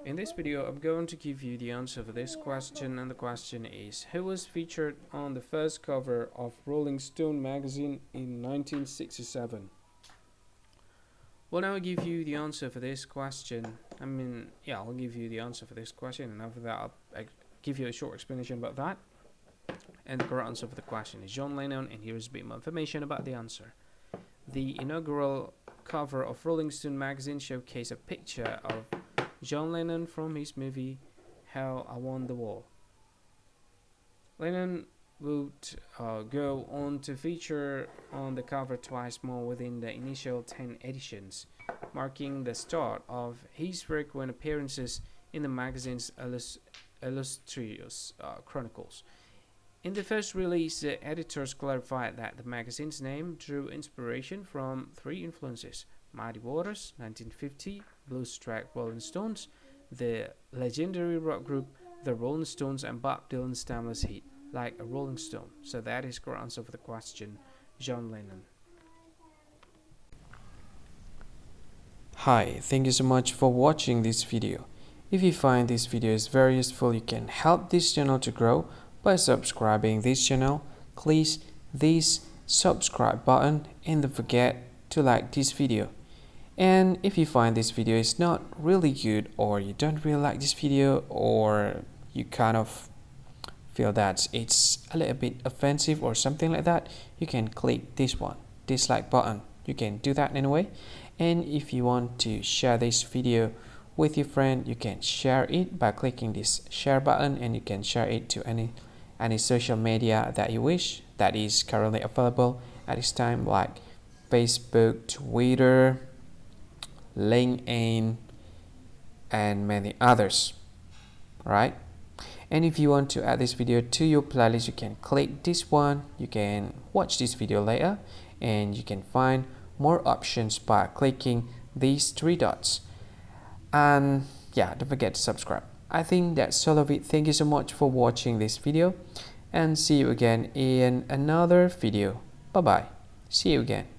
In this video, I'm going to give you the answer for this question, and the question is: who was featured on the first cover of Rolling Stone magazine in 1967? Well, now I'll give you the answer for this question. I'll give you the answer for this question, and after that, I'll give you a short explanation about that. And the correct answer for the question is John Lennon, and here is a bit more information about the answer. The inaugural cover of Rolling Stone magazine showcased a picture of John Lennon from his movie How I Won the War. Lennon would go on to feature on the cover twice more within the initial 10 editions, marking the start of his frequent appearances in the magazine's illustrious chronicles. In the first release, the editors clarified that the magazine's name drew inspiration from three influences: Muddy Waters, 1950, blues track Rollin Stones, the legendary rock group the Rollin Stones, and Bob Dylan's timeless hit, Like a Rolling Stone. So that is correct answer for the question, John Lennon. Hi, thank you so much for watching this video. If you find this video is very useful, you can help this channel to grow by subscribing this channel. Click this subscribe button and don't forget to like this video. And if you find this video is not really good, or you don't really like this video, or you kind of feel that it's a little bit offensive or something like that, you can click this one, dislike button. You can do that anyway. And if you want to share this video with your friend, you can share it by clicking this share button, and you can share it to any social media that you wish that is currently available at this time, like Facebook, Twitter, LinkedIn, and many others, right? And if you want to add this video to your playlist, you can click this one. You can watch this video later, and you can find more options by clicking these three dots. And yeah, don't forget to subscribe. I think that's all of it. Thank you so much for watching this video, and see you again in another video. Bye bye. See you again.